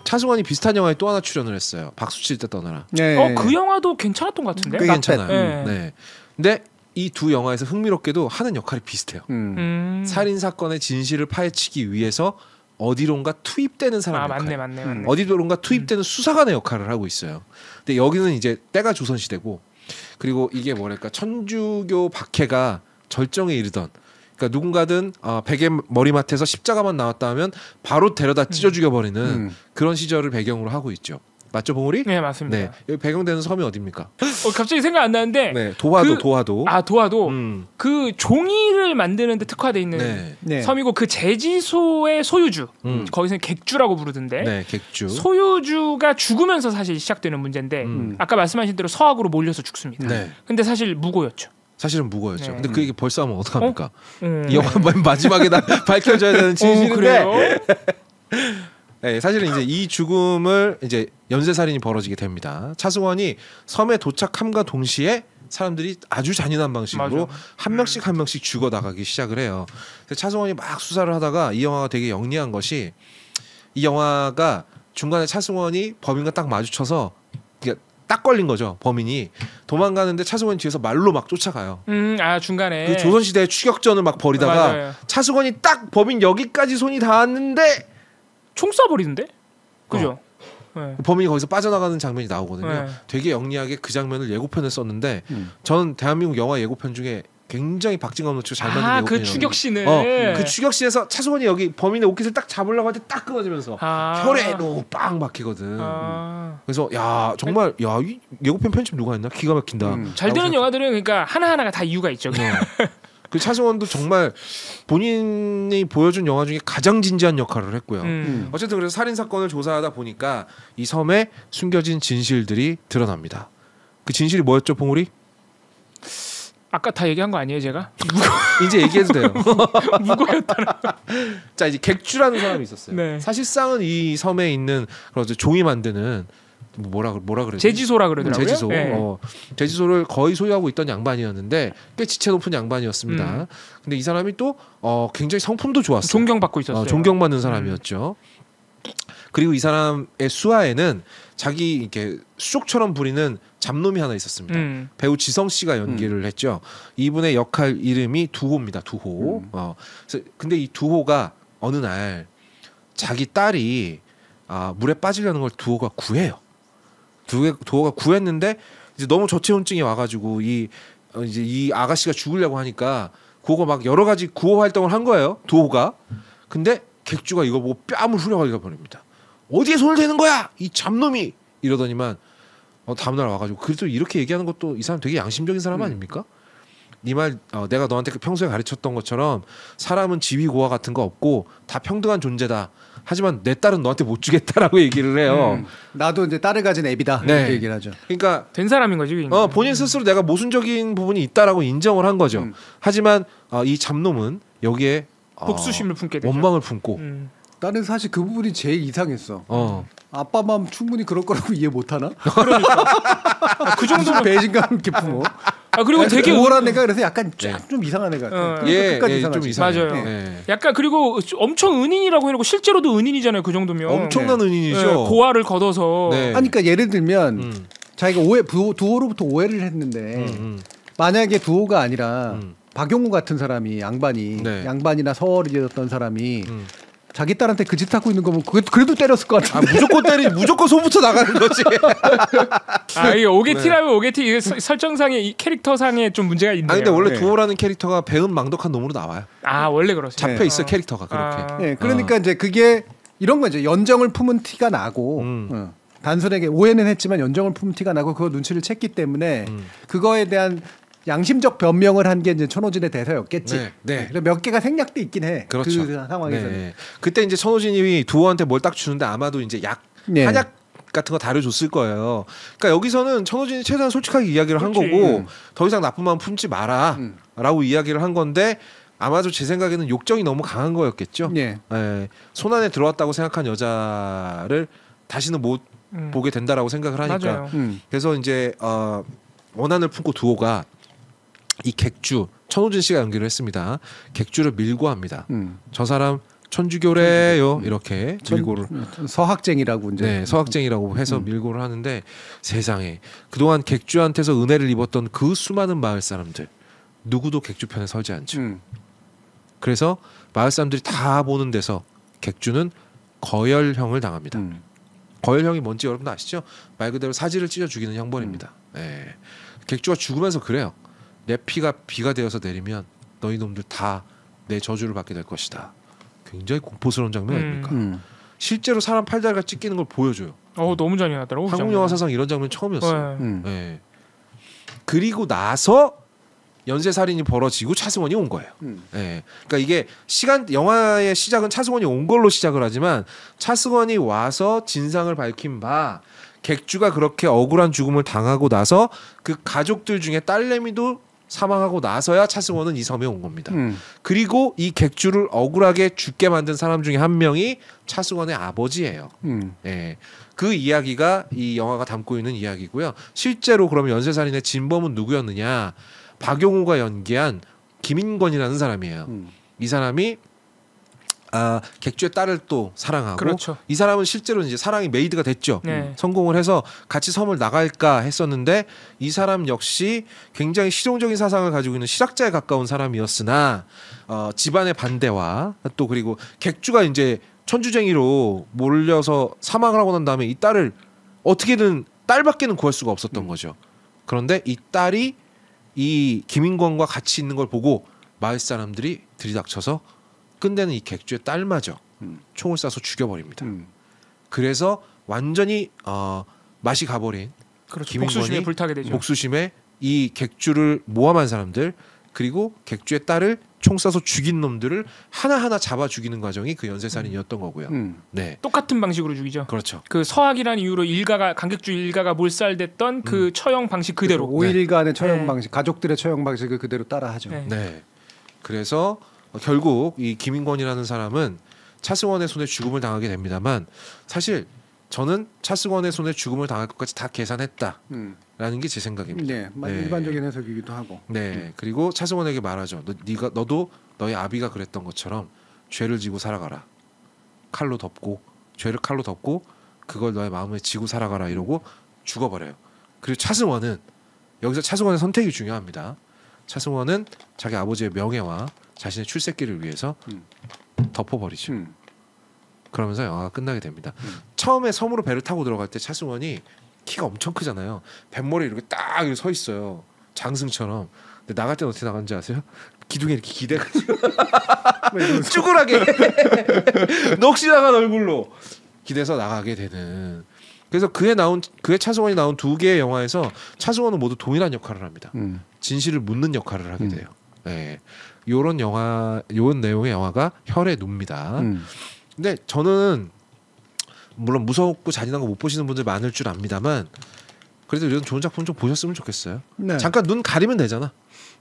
차승원이 비슷한 영화에 또 하나 출연을 했어요. 박수 칠 때 떠나라. 네. 그 영화도 괜찮았던 것 같은데. 꽤 괜찮아요. 네. 근데 이 두 영화에서 흥미롭게도 하는 역할이 비슷해요. 살인 사건의 진실을 파헤치기 위해서 어디론가 투입되는 사람 역할. 맞네. 어디론가 투입되는 수사관의 역할을 하고 있어요. 근데 여기는 이제 때가 조선 시대고, 그리고 이게 뭐랄까 천주교 박해가 절정에 이르던, 그러니까 누군가든 베개 머리맡에서 십자가만 나왔다 하면 바로 데려다 찢어 죽여버리는 그런 시절을 배경으로 하고 있죠. 맞죠, 봉우리? 네, 맞습니다. 네, 여기 배경되는 섬이 어디입니까? 갑자기 생각 안 나는데. 네, 도화도. 도화도. 그 종이를 만드는데 특화돼 있는 섬이고, 그 제지소의 소유주, 거기서는 객주라고 부르던데. 네, 객주. 소유주가 죽으면서 사실 시작되는 문제인데, 아까 말씀하신 대로 서학으로 몰려서 죽습니다. 네. 근데 사실 무고였죠. 사실은 무고였죠. 네. 근데 그 얘기 벌써 하면 어떡합니까? 이 영화 마지막에 다 밝혀져야 되는 진실인데. 그래요? 네, 사실은 이제 이 죽음을 이제 연쇄살인이 벌어지게 됩니다. 차승원이 섬에 도착함과 동시에 사람들이 아주 잔인한 방식으로 한 명씩 죽어 나가기 시작을 해요. 그래서 차승원이 막 수사를 하다가 이 영화가 되게 영리한 것이, 이 영화가 중간에 차승원이 범인과 딱 마주쳐서 딱 걸린 거죠. 범인이 도망가는데 차승원이 뒤에서 말로 막 쫓아가요. 중간에 그 조선시대의 추격전을 막 벌이다가 차승원이 딱 범인 여기까지 손이 닿았는데 총 쏴버리는데? 그죠? 네. 범인이 거기서 빠져나가는 장면이 나오거든요. 되게 영리하게 그 장면을 예고편을 썼는데, 저는 대한민국 영화 예고편 중에 굉장히 박진감 넘치고 잘 만든 예고편이에요. 그 추격신을. 그 추격신에서 차승원이 여기 범인의 옷깃을 딱 잡으려고 할 때 딱 끊어지면서 혈에도 빵 막히거든. 그래서 야 정말 이 예고편 편집 누가 했나? 기가 막힌다. 잘 되는 영화들은 그러니까 하나하나가 다 이유가 있죠. 그 차승원도 정말 본인이 보여준 영화 중에 가장 진지한 역할을 했고요. 어쨌든 그래서 살인 사건을 조사하다 보니까 이 섬에 숨겨진 진실들이 드러납니다. 그 진실이 뭐였죠, 봉우리? 아까 다 얘기한 거 아니에요, 제가? 이제 얘기해도 돼요. 무고였더라. 자, 이제 객주라는 사람이 있었어요. 네. 사실상은 이 섬에 있는 그런 종이 만드는 뭐라 그러죠? 제지소라 그러더라고요. 제지소. 네. 제지소를 거의 소유하고 있던 양반이었는데 꽤 지체 높은 양반이었습니다. 근데 이 사람이 또 굉장히 성품도 좋았어요. 존경받고 있었어요. 존경받는 사람이었죠. 그리고 이 사람의 수하에는 자기 이렇게 수족처럼 부리는 잡놈이 하나 있었습니다. 배우 지성 씨가 연기를 했죠. 이분의 역할 이름이 두호입니다. 두호. 근데 이 두호가 어느 날 자기 딸이 물에 빠지려는 걸 두호가 구해요. 두호가 구했는데 이제 너무 저체온증이 와가지고 이제 이 아가씨가 죽으려고 하니까 그거 막 여러 가지 구호 활동을 한 거예요. 두호가. 근데 객주가 이거 보고 뺨을 후려가지고 버립니다. 어디에 손을 대는 거야, 이 잡놈이, 이러더니만 다음날 와가지고 그래도 이렇게 얘기하는 것도 이 사람 되게 양심적인 사람 아닙니까? 네 말 내가 너한테 평소에 가르쳤던 것처럼 사람은 지위고하 같은 거 없고 다 평등한 존재다. 하지만 내 딸은 너한테 못 주겠다라고 얘기를 해요. 나도 이제 딸을 가진 애비다. 네. 이렇게 얘기를 하죠. 그러니까 된 사람인 거지. 본인 스스로 내가 모순적인 부분이 있다라고 인정을 한 거죠. 하지만 이 잡놈은 여기에 복수심을 품게 되죠. 원망을 품고. 나는 사실 그 부분이 제일 이상했어. 아빠 마음 충분히 그럴 거라고 이해 못하나? 그러니까 그 정도면 배신감 깊은. 그리고 되게 우월한 애가 그래서 약간 좀 이상한 애가. 끝까지 좀 이상해. 맞아요. 약간 그리고 엄청 은인이라고 해놓고 실제로도 은인이잖아요. 그 정도면 엄청난 은인이죠. 고아를 걷어서. 그러니까 예를 들면 자기가 두호로부터 오해를 했는데 만약에 두호가 아니라 박용우 같은 사람이 양반이나 서얼이었던 사람이 자기 딸한테 그 짓 하고 있는 거면 그래도 때렸을 것 같은데. 무조건 소부터 나가는 거지. 이게 오게티라면 오게티 설정상의 이 캐릭터상에 좀 문제가 있네요. 근데 원래 두호라는 캐릭터가 배은 망덕한 놈으로 나와요. 원래 그렇죠. 잡혀 있어 캐릭터가 그렇게. 그러니까 이제 그게 이런 거죠. 연정을 품은 티가 나고 단순하게 오해는 했지만 연정을 품은 티가 나고 그거 눈치를 챘기 때문에 그거에 대한 양심적 변명을 한 게 이제 천호진의 대사였겠지. 몇 개가 생략돼 있긴 해. 그렇죠. 그 상황에서는. 그때 이제 천호진이 두호한테 뭘 딱 주는데 아마도 이제 한약 같은 거 다려줬을 거예요. 그러니까 여기서는 천호진이 최대한 솔직하게 이야기를 한 거고 더 이상 나쁜 마음 품지 마라라고 이야기를 한 건데 아마도 제 생각에는 욕정이 너무 강한 거였겠죠. 손 안에 들어왔다고 생각한 여자를 다시는 못 보게 된다라고 생각을 하니까. 그래서 이제 원한을 품고 두호가 이 객주 천호진 씨가 연기를 했습니다. 객주를 밀고 합니다. 저 사람 천주교래요 이렇게 밀고를 서학쟁이라고 이제 서학쟁이라고 해서 밀고를 하는데 세상에 그동안 객주한테서 은혜를 입었던 그 수많은 마을 사람들 누구도 객주 편에 서지 않죠. 그래서 마을 사람들이 다 보는 데서 객주는 거열형을 당합니다. 거열형이 뭔지 여러분 아시죠? 말 그대로 사지를 찢어 죽이는 형벌입니다. 객주가 죽으면서 그래요. 내 피가 비가 되어서 내리면 너희 놈들 다 내 저주를 받게 될 것이다. 굉장히 공포스러운 장면 아닙니까? 실제로 사람 팔다리가 찢기는 걸 보여줘요. 너무 잔인하더라고. 한국 영화 사상 이런 장면 처음이었어요. 그리고 나서 연쇄살인이 벌어지고 차승원이 온 거예요. 그러니까 이게 영화의 시작은 차승원이 온 걸로 시작을 하지만 차승원이 와서 진상을 밝힌 바 객주가 그렇게 억울한 죽음을 당하고 나서 그 가족들 중에 딸내미도 사망하고 나서야 차승원은 이 섬에 온 겁니다. 그리고 이 객주를 억울하게 죽게 만든 사람 중에 한 명이 차승원의 아버지예요. 그 이야기가 이 영화가 담고 있는 이야기고요. 실제로 그러면 연쇄살인의 진범은 누구였느냐? 박용우가 연기한 김인권이라는 사람이에요. 이 사람이 객주의 딸을 또 사랑하고 그렇죠. 이 사람은 실제로 이제 사랑이 메이드가 됐죠. 성공을 해서 같이 섬을 나갈까 했었는데 이 사람 역시 굉장히 실용적인 사상을 가지고 있는 실학자에 가까운 사람이었으나 집안의 반대와 또 그리고 객주가 이제 천주쟁이로 몰려서 사망을 하고 난 다음에 이 딸을 어떻게든 딸밖에는 구할 수가 없었던 거죠. 그런데 이 딸이 이 김인권과 같이 있는 걸 보고 마을 사람들이 들이닥쳐서 끝내는 이 객주의 딸마저 총을 쏴서 죽여버립니다. 그래서 완전히 맛이 가버린 그렇죠. 김인권이 복수심에 불타게 되죠. 복수심에 이 객주를 모함한 사람들 그리고 객주의 딸을 총 쏴서 죽인 놈들을 하나하나 잡아 죽이는 과정이 그 연쇄살인이었던 거고요. 네, 똑같은 방식으로 죽이죠. 그렇죠. 그 서학이라는 이유로 강객주 일가가 몰살됐던 그 처형 방식 그대로. 5일간의 처형 방식, 가족들의 처형 방식을 그대로 따라하죠. 네. 그래서 결국 이 김인권이라는 사람은 차승원의 손에 죽음을 당하게 됩니다만 사실 저는 차승원의 손에 죽음을 당할 것까지 다 계산했다라는 게 제 생각입니다. 일반적인 해석이기도 하고. 그리고 차승원에게 말하죠. 너도 너의 아비가 그랬던 것처럼 죄를 지고 살아가라. 죄를 칼로 덮고 그걸 너의 마음에 지고 살아가라 이러고 죽어버려요. 그리고 차승원은 여기서 차승원의 선택이 중요합니다. 차승원은 자기 아버지의 명예와 자신의 출세길을 위해서 덮어버리죠. 그러면서 영화가 끝나게 됩니다. 처음에 섬으로 배를 타고 들어갈 때 차승원이 키가 엄청 크잖아요. 뱃머리 이렇게 딱 이렇게 서 있어요. 장승처럼. 근데 나갈 때는 어떻게 나가는지 아세요? 기둥에 이렇게 기대가지고 쭈그라게 넋이 나간 얼굴로 기대서 나가게 되는. 그래서 그의 차승원이 나온 두 개의 영화에서 차승원은 모두 동일한 역할을 합니다. 진실을 묻는 역할을 하게 돼요. 요런 내용의 영화가 혈의 누입니다. 근데 저는 물론 무섭고 잔인한 거 못 보시는 분들 많을 줄 압니다만 그래도 이런 좋은 작품 좀 보셨으면 좋겠어요. 잠깐 눈 가리면 되잖아.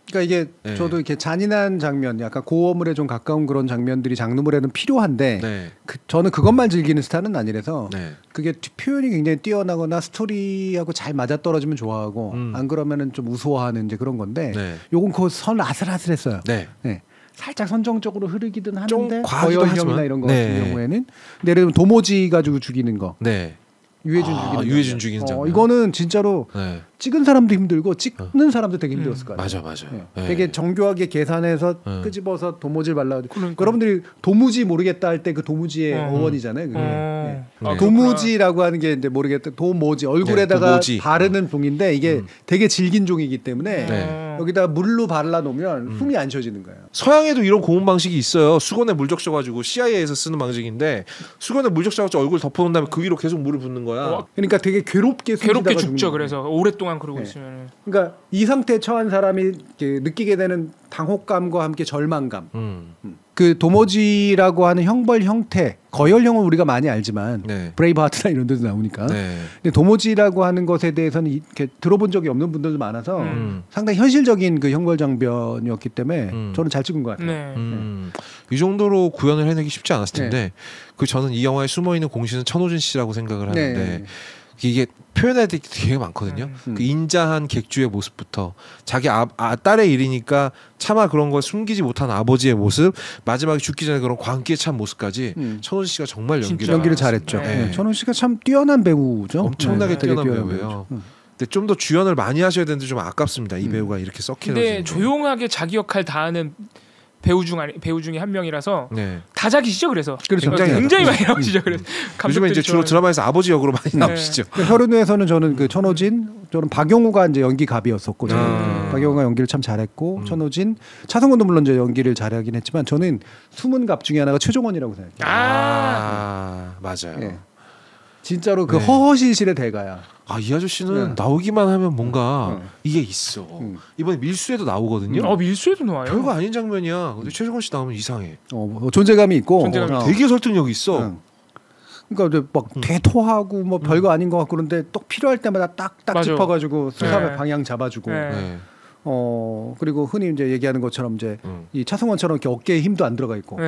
그러니까 이게 저도 이렇게 잔인한 장면, 약간 고어물에 좀 가까운 그런 장면들이 장르물에는 필요한데 저는 그것만 즐기는 스타일은 아니라서 그게 표현이 굉장히 뛰어나거나 스토리하고 잘 맞아떨어지면 좋아하고 안 그러면은 좀 우스워하는 이제 그런 건데 요건 그 선 아슬아슬했어요. 살짝 선정적으로 흐르기든 하는데 거열형이나 이런 거 같은 경우에는 예를 들면 도모지 가지고 죽이는 거. 유해준 죽이는 장면. 이거는 진짜로 찍은 사람도 힘들고 찍는 사람도 되게 힘들었을 거예요. 맞아요. 되게 정교하게 계산해서 끄집어서 도무지를 발라가지고 여러분들이 도무지 모르겠다 할 때 그 도무지의 어원이잖아요. 그게. 도무지라고 하는 게 이제 모르겠다. 도모지 얼굴에다가 도모지. 바르는 종인데 이게 되게 질긴 종이기 때문에 여기다 물로 발라놓으면 숨이 안 쉬어지는 거예요. 서양에도 이런 고문 방식이 있어요. 수건에 물 적셔가지고 CIA에서 쓰는 방식인데 수건에 물 적셔가지고 얼굴 덮어놓은 다음에 그 위로 계속 물을 붓는 거야. 그러니까 되게 괴롭게 죽죠. 그래서 오랫동안 그러고 있으면. 그러니까 이 상태에 처한 사람이 느끼게 되는 당혹감과 함께 절망감. 그 도모지라고 하는 형벌 형태, 거열형은 우리가 많이 알지만 브레이브하트나 이런 데도 나오니까. 근데 도모지라고 하는 것에 대해서는 이렇게 들어본 적이 없는 분들도 많아서 상당히 현실적인 그 형벌 장면이었기 때문에 저는 잘 찍은 것 같아요. 이 정도로 구현을 해내기 쉽지 않았을 텐데 그 저는 이 영화에 숨어 있는 공신은 천호진 씨라고 생각을 하는데 이게 표현해야 될 게 되게 많거든요. 그 인자한 객주의 모습부터 자기 딸의 일이니까 차마 그런 걸 숨기지 못한 아버지의 모습, 마지막에 죽기 전에 그런 광기에 찬 모습까지 천호진 씨가 정말 연기를 잘했죠. 네. 천호진 씨가 참 뛰어난 배우죠. 엄청나게 뛰어난 뛰어난 배우예요. 근데 좀 더 주연을 많이 하셔야 되는데 좀 아깝습니다. 이 배우가 이렇게 썩히는. 근데 조용하게 자기 역할 다하는 배우 중에 한 명이라서 네. 다작이시죠. 그래서 그렇죠. 굉장히 많이 나오시죠. 그래서 요즘에 이제 주로 드라마에서 아버지 역으로 많이 나오시죠. 혈흔에서는 저는 그 천호진, 저는 박용우가 이제 연기 갑이었었고, 박용우가 연기를 참 잘했고, 천호진, 차성원도 물론 이제 연기를 잘하긴 했지만 저는 숨은 갑 중에 하나가 최종원이라고 생각해요. 맞아요. 네. 진짜로 그 허허실실의 대가야. 이 아저씨는 나오기만 하면 뭔가 이게 있어. 이번에 밀수에도 나오거든요. 밀수에도 나와요. 별거 아닌 장면이야. 근데 최종원 씨 나오면 이상해. 존재감이 있고. 되게 설득력이 있어. 그러니까 막 대토하고 뭐 별거 아닌 것 같고 그런데 또 필요할 때마다 딱딱 짚어가지고 수사의 방향 잡아주고. 그리고 흔히 이제 얘기하는 것처럼 이제 이 차승원처럼 이렇게 어깨에 힘도 안 들어가 있고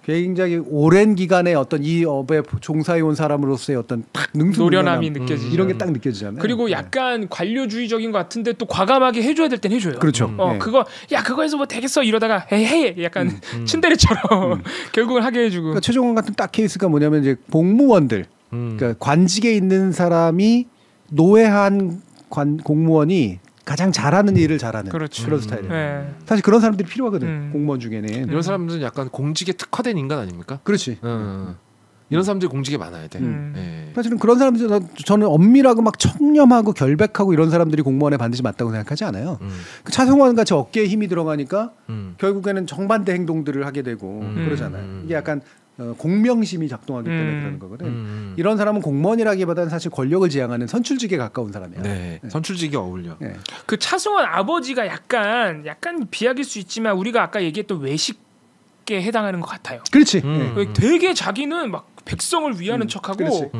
굉장히 오랜 기간에 어떤 이 업에 종사해 온 사람으로서의 어떤 딱 노련함이 느껴지죠. 이런 게 딱 느껴지잖아요. 그리고 약간 관료주의적인 것 같은데 또 과감하게 해줘야 될 땐 해줘요. 그렇죠. 그거에서 뭐 되겠어 이러다가 에이 약간 친데레처럼 결국은 하게 해주고. 그러니까 최종원 같은 딱 케이스가 뭐냐면 이제 공무원들, 그러니까 관직에 있는 사람이 노예한 공무원이 가장 잘하는 일을 잘하는 그런 스타일이에요. 사실 그런 사람들이 필요하거든. 공무원 중에는. 이런 사람들은 약간 공직에 특화된 인간 아닙니까? 그렇지. 이런 사람들이 공직에 많아야 돼. 사실은 그런 사람들 저는 엄밀하고 막 청렴하고 결백하고 이런 사람들이 공무원에 반드시 맞다고 생각하지 않아요. 그 차승원 같이 어깨에 힘이 들어가니까 결국에는 정반대 행동들을 하게 되고 그러잖아요. 이게 약간 공명심이 작동하기 때문에 그러는 거거든. 이런 사람은 공무원이라기보다는 사실 권력을 지향하는 선출직에 가까운 사람이야. 네. 선출직이 어울려. 네. 그 차승원 아버지가 약간 비약일 수 있지만 우리가 아까 얘기했던 외식에 해당하는 것 같아요. 그렇지. 되게 자기는 막 백성을 위하는 척하고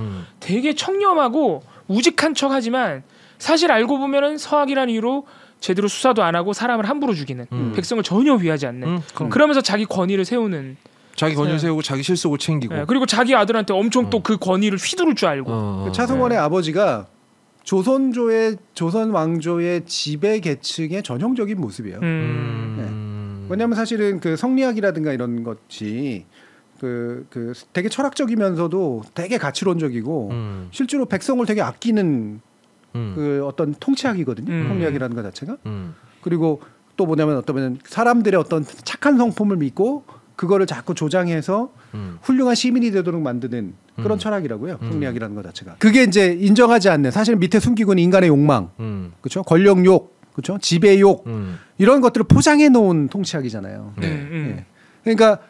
되게 청렴하고 우직한 척하지만 사실 알고 보면은 서학이라는 이유로 제대로 수사도 안 하고 사람을 함부로 죽이는 백성을 전혀 위하지 않는 그러면서 자기 권위를 세우는. 자기 권위를 세우고 자기 실속을 챙기고 그리고 자기 아들한테 엄청 또 그 권위를 휘두를 줄 알고. 차승원의 아버지가 조선 왕조의 지배 계층의 전형적인 모습이에요. 왜냐하면 사실은 그 성리학이라든가 이런 것이 그 되게 철학적이면서도 되게 가치론적이고 실제로 백성을 되게 아끼는 그 어떤 통치학이거든요. 성리학이라는 것 자체가. 그리고 또 뭐냐면 어떤 사람들의 어떤 착한 성품을 믿고 그거를 자꾸 조장해서 훌륭한 시민이 되도록 만드는 그런 철학이라고요. 성리학이라는 것 자체가. 그게 이제 인정하지 않는 사실 밑에 숨기고 있는 인간의 욕망, 그렇죠? 권력욕, 그렇죠? 지배욕 이런 것들을 포장해 놓은 통치학이잖아요. 네. 그러니까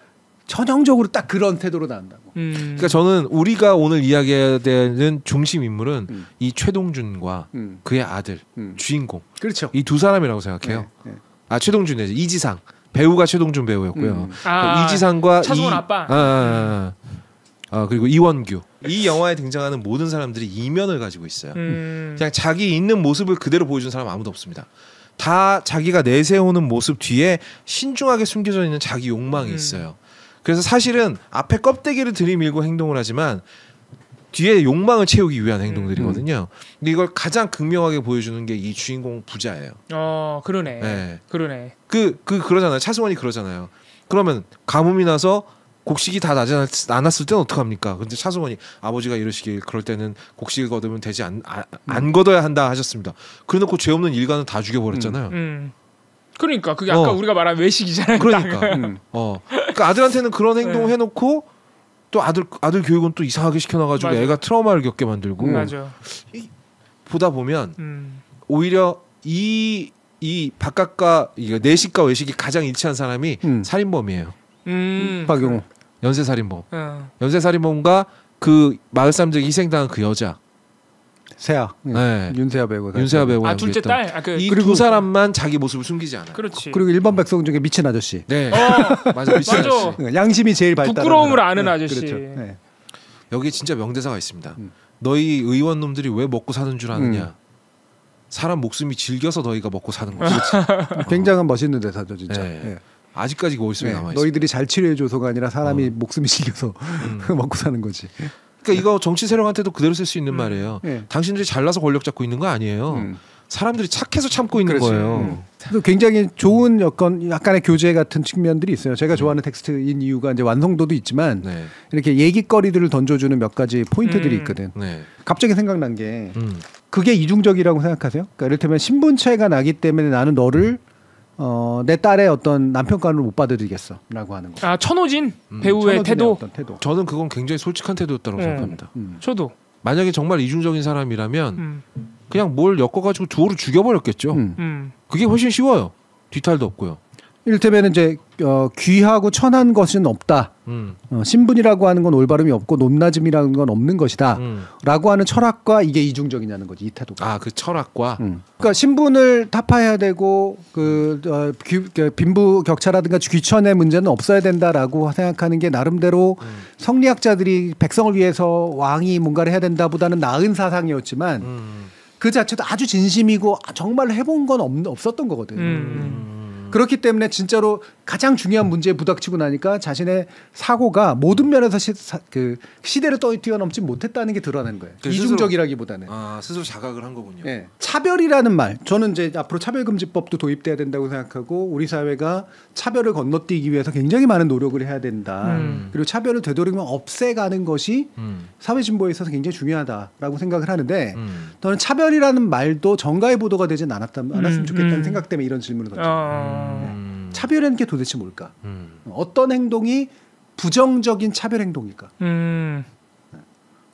전형적으로 딱 그런 태도로 나온다고. 그러니까 저는 우리가 오늘 이야기해야 되는 중심 인물은 이 최동준과 그의 아들 주인공. 그렇죠. 이 두 사람이라고 생각해요. 최동준이 이지상. 배우가 최동준 배우였고요. 이지상과 차승원 아빠. 그리고 이원규. 이 영화에 등장하는 모든 사람들이 이면을 가지고 있어요. 그냥 자기 있는 모습을 그대로 보여준 사람 아무도 없습니다. 다 자기가 내세우는 모습 뒤에 신중하게 숨겨져 있는 자기 욕망이 있어요. 그래서 사실은 앞에 껍데기를 들이밀고 행동을 하지만 뒤에 욕망을 채우기 위한 행동들이거든요. 근데 이걸 가장 극명하게 보여주는 게 이 주인공 부자예요. 그러네. 네. 그러네. 그러잖아요. 차승원이 그러잖아요. 그러면 가뭄이 나서 곡식이 다 나지 않았을 때는 어떡합니까? 근데 차승원이 아버지가 이러시길 그럴 때는 곡식을 거두면 되지 안 걷어야 한다 하셨습니다. 그래놓고 죄 없는 일가는 다 죽여버렸잖아요. 그러니까 그게 아까 우리가 말한 외식이잖아요. 그러니까. 그러니까 아들한테는 그런 행동을 해놓고 또 아들 교육은 또 이상하게 시켜놔가지고 애가 트라우마를 겪게 만들고. 맞아. 보다 보면 오히려 이 바깥과 내식과 외식이 가장 일치한 사람이 살인범이에요. 박용우. 연쇄살인범. 연쇄살인범과 그 마을 사람들이 희생당한 그 여자. 세아. 네. 윤세아 배우가. 윤세아 배우가 둘째 딸. 이 두 사람만 자기 모습을 숨기지 않아요. 그렇지. 그리고 일반 백성 중에 미친 아저씨. 네. 맞아. 미친 아저씨. 양심이 제일 발달한. 부끄러움을 아는 아저씨. 그렇죠. 네. 여기 진짜 명대사가 있습니다. 너희 의원 놈들이 왜 먹고 사는 줄 아느냐? 사람 목숨이 질겨서 너희가 먹고 사는 거지. 굉장한 멋있는 대사죠, 진짜. 네. 네. 아직까지 머릿속에 남아 있어요. 너희들이 잘 치료해줘서가 아니라 사람이 목숨이 질겨서 먹고 사는 거지. 그러니까 이거 정치 세력한테도 그대로 쓸 수 있는 말이에요. 네. 당신들이 잘나서 권력 잡고 있는 거 아니에요. 사람들이 착해서 참고 있는 그렇지. 거예요. 그래서 굉장히 좋은 약간의 교재 같은 측면들이 있어요. 제가 좋아하는 텍스트인 이유가 이제 완성도도 있지만 네. 이렇게 얘기거리들을 던져주는 몇 가지 포인트들이 있거든. 네. 갑자기 생각난 게 그게 이중적이라고 생각하세요? 그러니까 이를테면 신분차이가 나기 때문에 나는 너를 내 딸의 어떤 남편감을 못 받아들이겠어라고 하는 거. 아 천호진 배우의 태도. 저는 그건 굉장히 솔직한 태도였다고 생각합니다. 저도. 만약에 정말 이중적인 사람이라면 그냥 뭘 엮어가지고 두어로 죽여버렸겠죠. 그게 훨씬 쉬워요. 뒤탈도 없고요. 이를테면 이제 귀하고 천한 것은 없다. 신분이라고 하는 건 올바름이 없고 높낮음이라는 건 없는 것이다. 라고 하는 철학과 이게 이중적이냐는 거지, 이 태도가. 아, 그 철학과. 그러니까 신분을 타파해야 되고 빈부 격차라든가 귀천의 문제는 없어야 된다라고 생각하는 게 나름대로 성리학자들이 백성을 위해서 왕이 뭔가를 해야 된다보다는 나은 사상이었지만 그 자체도 아주 진심이고 정말 해본 건 없었던 거거든. 그렇기 때문에 진짜로 가장 중요한 문제에 부닥치고 나니까 자신의 사고가 모든 면에서 시대를 뛰어넘지 못했다는 게 드러나는 거예요. 이중적이라기보다는. 스스로 자각을 한 거군요. 네. 차별이라는 말, 저는 이제 앞으로 차별금지법도 도입돼야 된다고 생각하고 우리 사회가 차별을 건너뛰기 위해서 굉장히 많은 노력을 해야 된다. 그리고 차별을 되도록이면 없애가는 것이 사회 진보에 있어서 굉장히 중요하다라고 생각을 하는데 저는 차별이라는 말도 정가의 보도가 되진 않았으면 좋겠다는 생각 때문에 이런 질문을 던져요. 차별이라는 게 도대체 뭘까? 어떤 행동이 부정적인 차별 행동일까?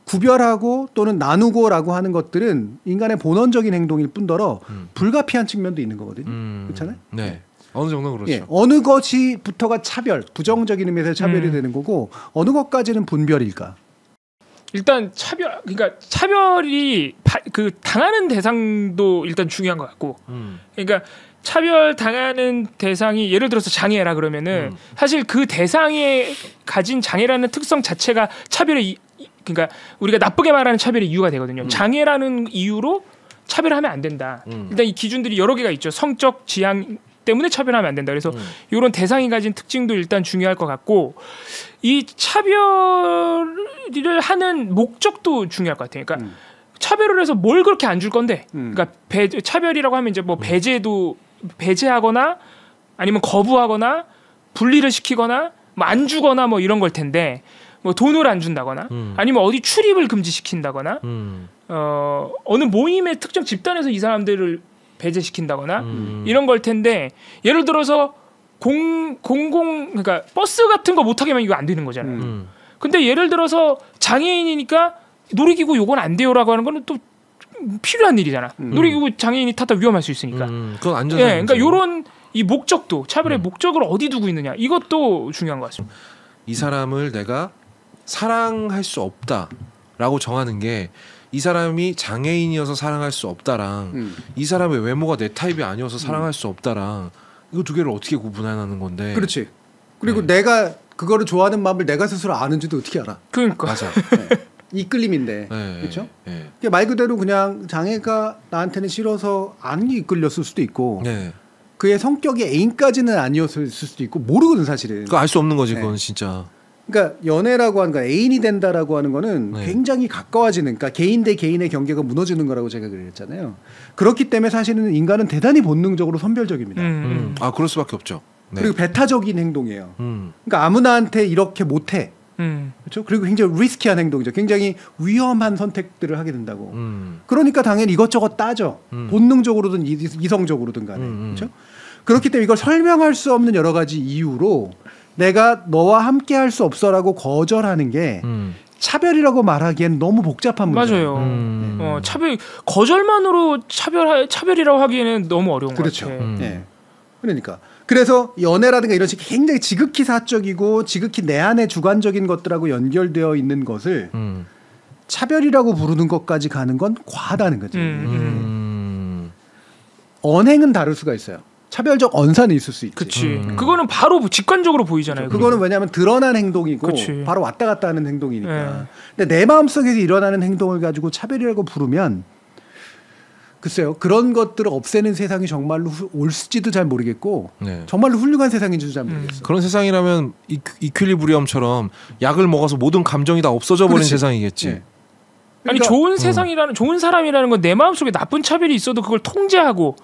구별하고 또는 나누고라고 하는 것들은 인간의 본원적인 행동일 뿐더러 불가피한 측면도 있는 거거든요. 그렇잖아요? 네. 어느 정도 그렇죠. 예, 어느 것이부터가 차별, 부정적인 의미에서 차별이 되는 거고 어느 것까지는 분별일까? 일단 그러니까 차별이 그 당하는 대상도 일단 중요한 것 같고, 그러니까 차별 당하는 대상이 예를 들어서 장애라 그러면은 사실 그 대상이 가진 장애라는 특성 자체가 차별의 그러니까 우리가 나쁘게 말하는 차별의 이유가 되거든요. 장애라는 이유로 차별하면 안 된다. 일단 이 기준들이 여러 개가 있죠. 성적 지향 때문에 차별하면 안 된다. 그래서 이런 대상이 가진 특징도 일단 중요할 것 같고 이 차별을 하는 목적도 중요할 것 같아요. 그러니까 차별을 해서 뭘 그렇게 안 줄 건데, 그러니까 차별이라고 하면 이제 뭐 배제하거나 아니면 거부하거나 분리를 시키거나 뭐 안 주거나 뭐 이런 걸 텐데 뭐 돈을 안 준다거나 아니면 어디 출입을 금지시킨다거나 어느 모임의 특정 집단에서 이 사람들을 배제시킨다거나 이런 걸 텐데 예를 들어서 그러니까 버스 같은 거 못 타게 하면 이거 안 되는 거잖아요. 근데 예를 들어서 장애인이니까 놀이기구 요건 안 돼요라고 하는 거는 또 필요한 일이잖아. 놀이기구 장애인이 탔다 위험할 수 있으니까. 그건 안전. 예, 그러니까 요런 이 목적도 차별의 목적을 어디 두고 있느냐 이것도 중요한 것 같습니다. 이 사람을 내가 사랑할 수 없다라고 정하는 게 이 사람이 장애인이어서 사랑할 수 없다랑 이 사람의 외모가 내 타입이 아니어서 사랑할 수 없다랑 이거 두 개를 어떻게 구분하는 건데. 그렇지. 그리고 내가 그거를 좋아하는 마음을 내가 스스로 아는지도 어떻게 알아? 그러니까. 맞아. 이끌림인데. 네, 그렇죠? 네. 말 그대로 그냥 장애가 나한테는 싫어서 안 이끌렸을 수도 있고 네. 그의 성격이 애인까지는 아니었을 수도 있고 모르거든 사실은. 그거 알 수 없는 거지. 그건 진짜. 그러니까 연애라고 하는 거 애인이 된다라고 하는 거는 굉장히 가까워지는, 그러니까 개인 대 개인의 경계가 무너지는 거라고 제가 그랬잖아요. 그렇기 때문에 사실은 인간은 대단히 본능적으로 선별적입니다. 아, 그럴 수밖에 없죠. 네. 그리고 배타적인 행동이에요. 그러니까 아무나한테 이렇게 못해. 그렇죠? 그리고 굉장히 리스키한 행동이죠. 굉장히 위험한 선택들을 하게 된다고. 그러니까 당연히 이것저것 따져. 본능적으로든 이성적으로든 간에. 그렇죠? 그렇기 때문에 이걸 설명할 수 없는 여러 가지 이유로 내가 너와 함께 할 수 없어라고 거절하는 게 차별이라고 말하기엔 너무 복잡한 문제예요. 맞아요. 거절만으로 차별이라고 하기에는 너무 어려운 그렇죠. 것 같아요. 네. 그러니까 그래서 연애라든가 이런 식 굉장히 지극히 사적이고 지극히 내 안에 주관적인 것들하고 연결되어 있는 것을 차별이라고 부르는 것까지 가는 건 과하다는 거죠. 언행은 다를 수가 있어요. 차별적 언사는 있을 수 있지. 그치. 그거는 바로 직관적으로 보이잖아요. 그거는 왜냐하면 드러난 행동이고 그치. 바로 왔다 갔다 하는 행동이니까. 근데 내 마음속에서 일어나는 행동을 가지고 차별이라고 부르면 글쎄요. 그런 것들을 없애는 세상이 정말로 올지도 잘 모르겠고 네. 정말로 훌륭한 세상인지도 잘 모르겠어요. 그런 세상이라면 이퀄리브리엄처럼 약을 먹어서 모든 감정이 다 없어져 버린 세상이겠지. 네. 아니 그러니까, 좋은 세상이라는 좋은 사람이라는 건 내 마음속에 나쁜 차별이 있어도 그걸 통제하고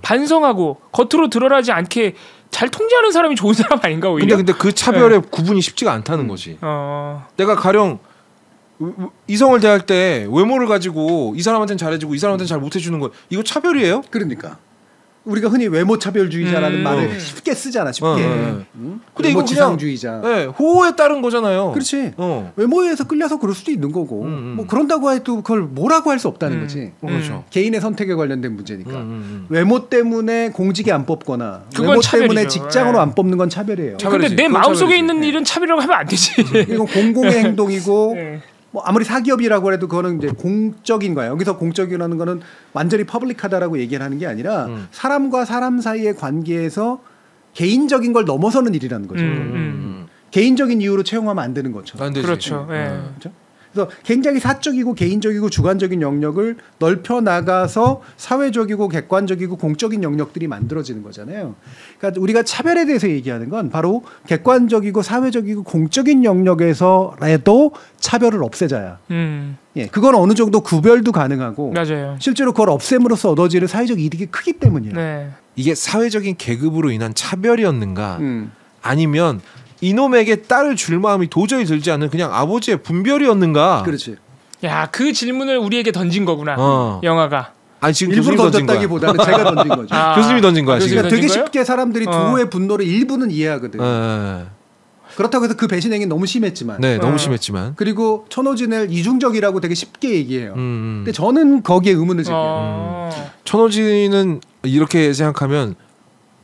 반성하고 겉으로 드러나지 않게 잘 통제하는 사람이 좋은 사람 아닌가 오히려. 근데 그 차별의 구분이 쉽지가 않다는 거지. 내가 가령 이성을 대할 때 외모를 가지고 이 사람한테는 잘해주고 이 사람한테는 잘 못해주는 거 이거 차별이에요? 그러니까 우리가 흔히 외모 차별주의자라는 말을 쉽게 쓰잖아. 쉽게. 근데 외모 이거 지상주의자. 네, 호호에 따른 거잖아요. 그렇지. 외모에 의해서 끌려서 그럴 수도 있는 거고 뭐 그런다고 해도 그걸 뭐라고 할 수 없다는 거지. 그렇죠. 개인의 선택에 관련된 문제니까. 외모 때문에 공직에 안 뽑거나 외모 차별이죠. 때문에 직장으로 안 뽑는 건 차별이에요. 근데 내 마음속에 있는 일은 차별이라고 하면 안 되지. 이건 공공의 행동이고 뭐 아무리 사기업이라고 해도 그거는 이제 공적인 거예요. 여기서 공적이라는 거는 완전히 퍼블릭하다라고 얘기를 하는 게 아니라 사람과 사람 사이의 관계에서 개인적인 걸 넘어서는 일이라는 거죠. 개인적인 이유로 채용하면 안 되는 것처럼. 안 되지. 그렇죠. 그렇죠? 그래서 굉장히 사적이고 개인적이고 주관적인 영역을 넓혀 나가서 사회적이고 객관적이고 공적인 영역들이 만들어지는 거잖아요. 그러니까 우리가 차별에 대해서 얘기하는 건 바로 객관적이고 사회적이고 공적인 영역에서라도 차별을 없애자야. 예, 그건 어느 정도 구별도 가능하고 맞아요. 실제로 그걸 없앰으로써 얻어지는 사회적 이득이 크기 때문이에요. 네. 이게 사회적인 계급으로 인한 차별이었는가 아니면 이놈에게 딸을 줄 마음이 도저히 들지 않는 그냥 아버지의 분별이었는가? 그렇지. 야, 그 질문을 우리에게 던진 거구나. 영화가. 아니 지금 일부러 교수님이 던졌다기보다는 제가 던진 거죠. 교수님이 던진 거야 지금. 그러니까 되게 쉽게 사람들이 두호의 분노를 일부는 이해하거든. 네. 그렇다고 해서 그 배신 행위 너무 심했지만. 네, 너무 심했지만. 그리고 천호진을 이중적이라고 되게 쉽게 얘기해요. 근데 저는 거기에 의문을 제기해요. 천호진은 이렇게 생각하면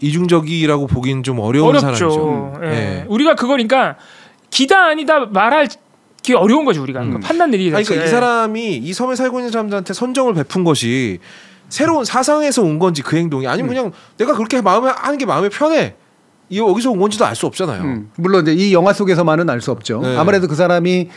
이중적이라고 보기는 좀 어려운 어렵죠. 사람이죠. 예. 우리가 그거니까 기다 아니다 말할 게 어려운 거지 우리가 판단 내리기. 그러니까 이 사람이 이 섬에 살고 있는 사람들한테 선정을 베푼 것이 새로운 사상에서 온 건지 그 행동이 아니면 그냥 내가 그렇게 마음에 하는 게 마음에 편해. 이 여기서 온 건지도 알 수 없잖아요. 물론 이제 이 영화 속에서만은 알 수 없죠. 네. 아무래도 그 사람이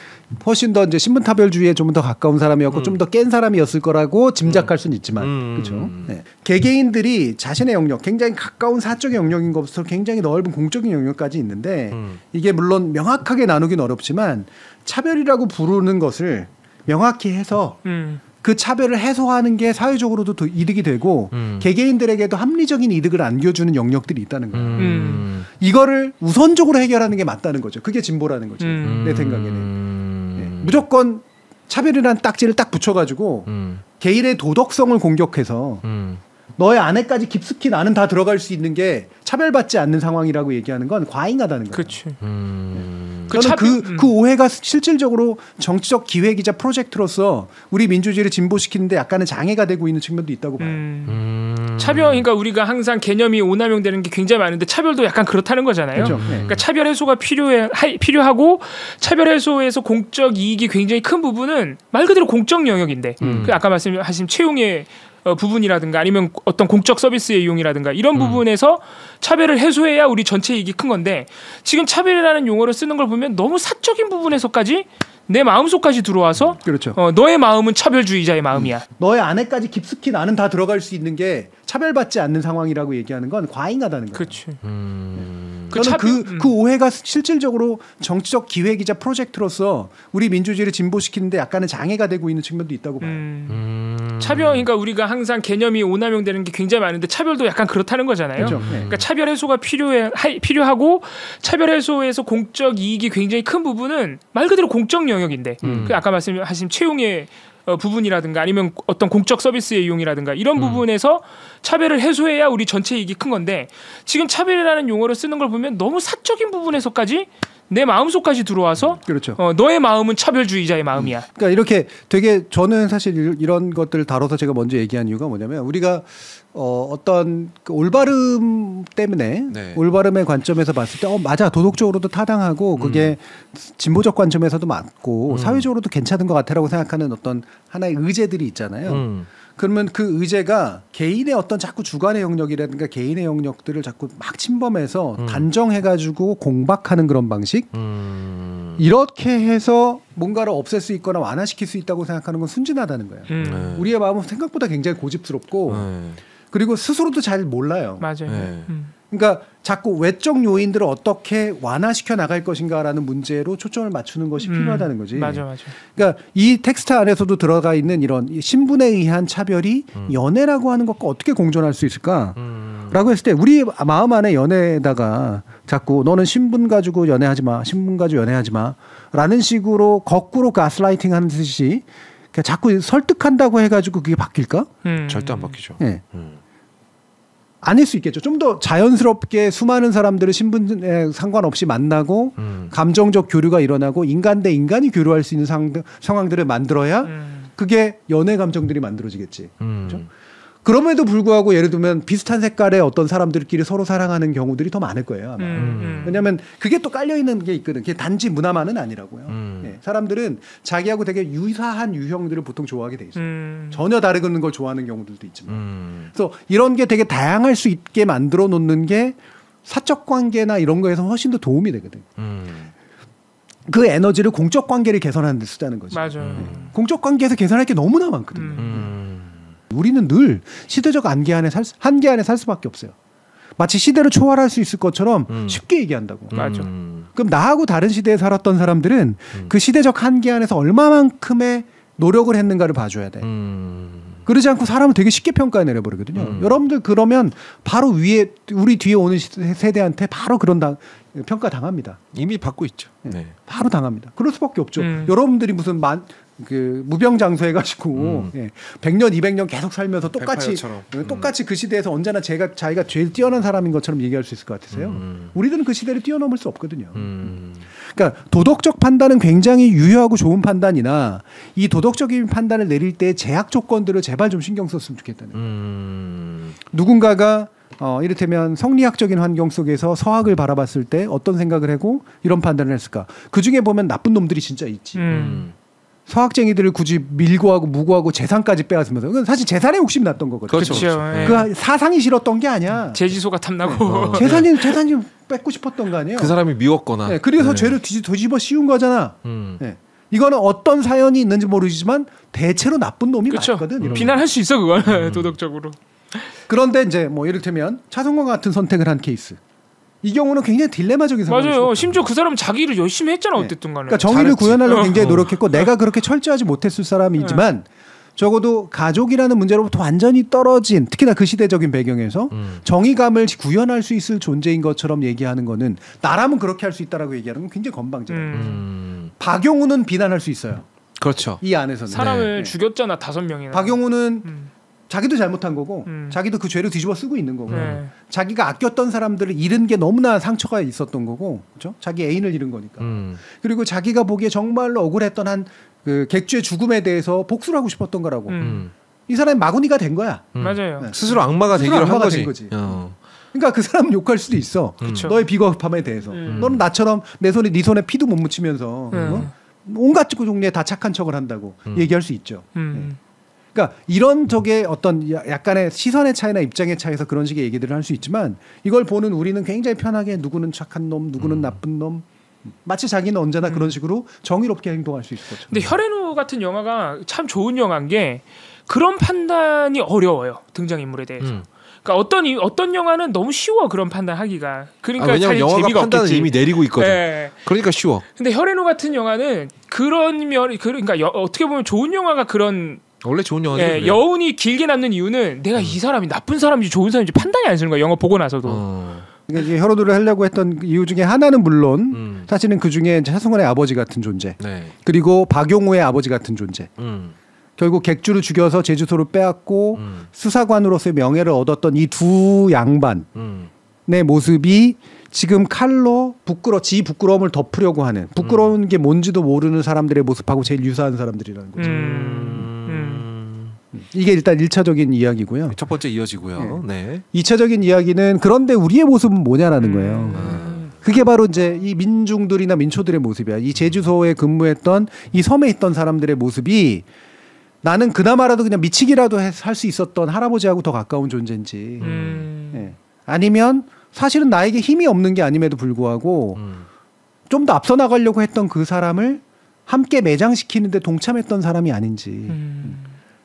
훨씬 더 이제 신분타별주의에 좀 더 가까운 사람이었고 좀 더 깬 사람이었을 거라고 짐작할 수는 있지만 그렇죠. 네. 개개인들이 자신의 영역, 굉장히 가까운 사적인 영역인 것부터 굉장히 넓은 공적인 영역까지 있는데 이게 물론 명확하게 나누긴 어렵지만 차별이라고 부르는 것을 명확히 해서 그 차별을 해소하는 게 사회적으로도 더 이득이 되고 개개인들에게도 합리적인 이득을 안겨주는 영역들이 있다는 거예요. 이거를 우선적으로 해결하는 게 맞다는 거죠. 그게 진보라는 거지. 내 생각에는. 네. 무조건 차별이라는 딱지를 딱 붙여가지고 개인의 도덕성을 공격해서 너의 안에까지 깊숙이 나는 다 들어갈 수 있는 게 차별받지 않는 상황이라고 얘기하는 건 과잉하다는 거예요. 그렇죠. 저는 그 오해가 실질적으로 정치적 기획이자 프로젝트로서 우리 민주주의를 진보시키는데 약간의 장애가 되고 있는 측면도 있다고 봐요. 차별, 그러니까 우리가 항상 개념이 오남용되는 게 굉장히 많은데 차별도 약간 그렇다는 거잖아요. 그렇죠. 네. 그러니까 차별 해소가 필요하고 차별 해소에서 공적 이익이 굉장히 큰 부분은 말 그대로 공적 영역인데 그 아까 말씀하신 채용의 부분이라든가 아니면 어떤 공적 서비스의 이용이라든가 이런 부분에서 차별을 해소해야 우리 전체 이익이 큰 건데 지금 차별이라는 용어를 쓰는 걸 보면 너무 사적인 부분에서까지 내 마음속까지 들어와서 그렇죠. 너의 마음은 차별주의자의 마음이야. 너의 안에까지 깊숙이 나는 다 들어갈 수 있는 게 차별받지 않는 상황이라고 얘기하는 건 과잉하다는 거예요. 그렇죠. 저는 그 오해가 실질적으로 정치적 기획이자 프로젝트로서 우리 민주주의를 진보시키는데 약간의 장애가 되고 있는 측면도 있다고 봐요. 차별, 그러니까 우리가 항상 개념이 오남용되는 게 굉장히 많은데 차별도 약간 그렇다는 거잖아요. 그렇죠. 네. 그러니까 차별 해소가 필요하고 차별 해소에서 공적 이익이 굉장히 큰 부분은 말 그대로 공적 영역인데 그 아까 말씀하신 채용의 부분이라든가 아니면 어떤 공적 서비스의 이용이라든가 이런 부분에서 차별을 해소해야 우리 전체 이익이 큰 건데 지금 차별이라는 용어를 쓰는 걸 보면 너무 사적인 부분에서까지 내 마음속까지 들어와서 그렇죠. 너의 마음은 차별주의자의 마음이야. 그러니까 이렇게 되게 저는 사실 이런 것들을 다뤄서 제가 먼저 얘기한 이유가 뭐냐면 우리가 어떤 그 올바름 때문에 네. 올바름의 관점에서 봤을 때 맞아 도덕적으로도 타당하고 그게 진보적 관점에서도 맞고 사회적으로도 괜찮은 것 같아라고 생각하는 어떤 하나의 의제들이 있잖아요. 그러면 그 의제가 개인의 어떤 자꾸 주관의 영역이라든가 개인의 영역들을 자꾸 막 침범해서 단정해가지고 공박하는 그런 방식 이렇게 해서 뭔가를 없앨 수 있거나 완화시킬 수 있다고 생각하는 건 순진하다는 거예요. 우리의 마음은 생각보다 굉장히 고집스럽고 그리고 스스로도 잘 몰라요. 맞아요. 그러니까 자꾸 외적 요인들을 어떻게 완화시켜 나갈 것인가라는 문제로 초점을 맞추는 것이 필요하다는 거지. 맞아. 그러니까 이 텍스트 안에서도 들어가 있는 이런 신분에 의한 차별이 연애라고 하는 것과 어떻게 공존할 수 있을까라고 했을 때 우리 마음 안에 연애에다가 자꾸 너는 신분 가지고 연애하지 마, 신분 가지고 연애하지 마라는 식으로 거꾸로 가스라이팅 하는 듯이 자꾸 설득한다고 해가지고 그게 바뀔까? 절대 안 바뀌죠. 네. 아닐 수 있겠죠. 좀 더 자연스럽게 수많은 사람들을 신분에 상관없이 만나고 감정적 교류가 일어나고 인간 대 인간이 교류할 수 있는 상황들을 만들어야 그게 연애 감정들이 만들어지겠지. 그렇죠? 그럼에도 불구하고 예를 들면 비슷한 색깔의 어떤 사람들끼리 서로 사랑하는 경우들이 더 많을 거예요. 아마. 왜냐하면 그게 또 깔려있는 게 있거든. 그게 단지 문화만은 아니라고요. 네. 사람들은 자기하고 되게 유사한 유형들을 보통 좋아하게 돼 있어요. 전혀 다른 걸 좋아하는 경우들도 있지만. 그래서 이런 게 되게 다양할 수 있게 만들어 놓는 게 사적 관계나 이런 거에서 훨씬 더 도움이 되거든. 그 에너지를 공적 관계를 개선하는 데 쓰자는 거지. 맞아요. 공적 관계에서 개선할 게 너무나 많거든. 우리는 늘 시대적 한계 안에 살 수밖에 없어요. 마치 시대를 초월할 수 있을 것처럼 쉽게 얘기한다고. 맞아. 그럼 나하고 다른 시대에 살았던 사람들은 그 시대적 한계 안에서 얼마만큼의 노력을 했는가를 봐줘야 돼. 그러지 않고 사람은 되게 쉽게 평가 내려버리거든요. 여러분들 그러면 바로 위에 우리 뒤에 오는 세대한테 바로 그런 평가 당합니다. 이미 받고 있죠. 네. 바로 당합니다. 그럴 수밖에 없죠. 여러분들이 무슨 무병장수 해가지고 100년, 200년 계속 살면서 똑같이 그 시대에서 언제나 자기가 제일 뛰어난 사람인 것처럼 얘기할 수 있을 것 같으세요? 우리들은 그 시대를 뛰어넘을 수 없거든요. 그러니까 도덕적 판단은 굉장히 유효하고 좋은 판단이나 이 도덕적인 판단을 내릴 때 제약 조건들을 제발 좀 신경 썼으면 좋겠다는. 누군가가 이를테면 성리학적인 환경 속에서 서학을 바라봤을 때 어떤 생각을 하고 이런 판단을 했을까? 그 중에 보면 나쁜 놈들이 진짜 있지. 서학쟁이들을 굳이 밀고하고 무고하고 재산까지 빼앗으면서 그건 사실 재산에 욕심이 났던 거거든요. 그렇죠. 그 사상이 싫었던 게 아니야. 재지소가 탐나고 재산이 뺏고 싶었던 거 아니에요. 그 사람이 미웠거나. 네, 그래서 죄를 뒤집어 씌운 거잖아. 네. 이거는 어떤 사연이 있는지 모르지만 대체로 나쁜 놈이 맞거든. 비난할 수 있어 그건 도덕적으로. 그런데 이제 뭐 예를들면 차성원 같은 선택을 한 케이스. 이 경우는 굉장히 딜레마적인 상황이죠. 맞아요. 심지어 그 사람은 자기 일을 열심히 했잖아. 네. 어쨌든 간에. 그러니까 정의를 구현하려고 굉장히 노력했고 내가 그렇게 철저하지 못했을 사람이지만 적어도 가족이라는 문제로부터 완전히 떨어진 특히나 그 시대적인 배경에서 정의감을 구현할 수 있을 존재인 것처럼 얘기하는 거는 나라면 그렇게 할 수 있다라고 얘기하는 건 굉장히 건방져요. 박용우는 비난할 수 있어요. 그렇죠. 이 안에서는. 사람을 죽였잖아 5명이나. 박용우는 자기도 잘못한 거고 자기도 그 죄를 뒤집어 쓰고 있는 거고 자기가 아꼈던 사람들을 잃은 게 너무나 상처가 있었던 거고 그렇죠? 자기 애인을 잃은 거니까 그리고 자기가 보기에 정말로 억울했던 그 객주의 죽음에 대해서 복수를 하고 싶었던 거라고 이 사람이 마구니가 된 거야. 맞아요. 네. 스스로 악마가 되기로 한 거지. 그러니까 그 사람은 욕할 수도 있어. 너의 비겁함에 대해서. 너는 나처럼 내 손에 네 손에 피도 못 묻히면서 온갖 종류의 다 착한 척을 한다고 얘기할 수 있죠. 그러니까 이런 적의 어떤 약간의 시선의 차이나 입장의 차이에서 그런 식의 얘기들을 할 수 있지만 이걸 보는 우리는 굉장히 편하게 누구는 착한 놈, 누구는 나쁜 놈 마치 자기는 언제나 그런 식으로 정의롭게 행동할 수 있을 것처럼. 근데 혈앤우 같은 영화가 참 좋은 영화인 게 그런 판단이 어려워요. 등장인물에 대해서. 그러니까 어떤 영화는 너무 쉬워 그런 판단하기가. 그러니까 왜냐면 영화가 재미가 판단을 없겠지. 이미 내리고 있거든. 네. 그러니까 쉬워. 근데 혈앤우 같은 영화는 그런 그러니까 어떻게 보면 좋은 영화가 그런 원래 좋은 영화는 여운이 길게 남는 이유는 내가 이 사람이 나쁜 사람인지 좋은 사람인지 판단이 안 서는 거야. 영화 보고 나서도. 그러니까 혈오도를 하려고 했던 이유 중에 하나는 물론 사실은 그 중에 차승원의 아버지 같은 존재, 그리고 박용우의 아버지 같은 존재. 결국 객주를 죽여서 제주소를 빼앗고 수사관으로서의 명예를 얻었던 이 두 양반의 모습이 지금 칼로 지 부끄러움을 덮으려고 하는 부끄러운 게 뭔지도 모르는 사람들의 모습하고 제일 유사한 사람들이라는 거죠. 이게 일단 1차적인 이야기고요. 첫 번째 이어지고요. 네. 2차적인 이야기는 그런데 우리의 모습은 뭐냐라는 거예요. 그게 바로 이제 이 민중들이나 민초들의 모습이야. 이 제주소에 근무했던 이 섬에 있던 사람들의 모습이 나는 그나마라도 그냥 미치기라도 할 수 있었던 할아버지하고 더 가까운 존재인지 아니면 사실은 나에게 힘이 없는 게 아님에도 불구하고 좀 더 앞서 나가려고 했던 그 사람을 함께 매장시키는데 동참했던 사람이 아닌지.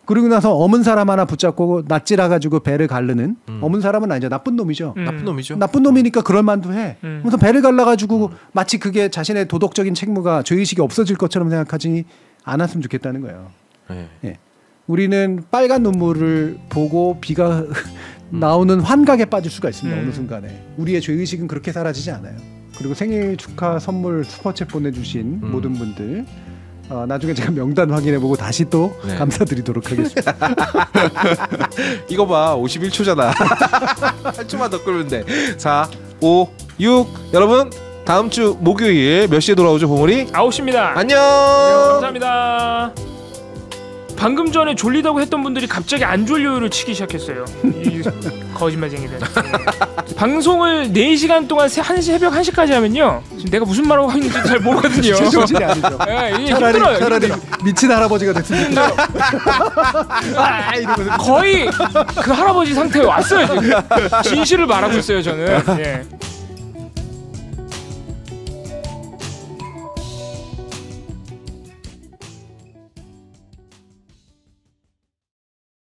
그러고 나서 어문 사람 하나 붙잡고 낯질해가지고 배를 가르는 어문 사람은 아니죠. 나쁜 놈이죠. 나쁜 놈이죠. 나쁜 놈이니까 그럴 만도 해. 그래서 배를 갈라가지고 마치 그게 자신의 도덕적인 책무가 죄의식이 없어질 것처럼 생각하지 않았으면 좋겠다는 거예요. 네. 예. 우리는 빨간 눈물을 보고 비가 나오는 환각에 빠질 수가 있습니다. 어느 순간에. 우리의 죄의식은 그렇게 사라지지 않아요. 그리고 생일 축하 선물 슈퍼챗 보내주신 모든 분들 나중에 제가 명단 확인해보고 다시 또 네. 감사드리도록 하겠습니다. 이거 봐 51초잖아. 한 초만 더 끌면 돼. 4, 5, 6 여러분 다음 주 목요일 몇 시에 돌아오죠 봉우리? 9시입니다. 안녕. 감사합니다. 방금 전에 졸리다고 했던 분들이 갑자기 안 졸려요를 치기 시작했어요. 이 거짓말쟁이들. 방송을 4시간 동안 새벽 1시까지 하면요. 지금 내가 무슨 말하고 있는지 잘 모르거든요. 정신이 아니죠. 네, 이게 차라리 힘들어요. 미친 할아버지가 됐습니다. 거의 그 할아버지 상태에 왔어요 지금. 진실을 말하고 있어요 저는. 예.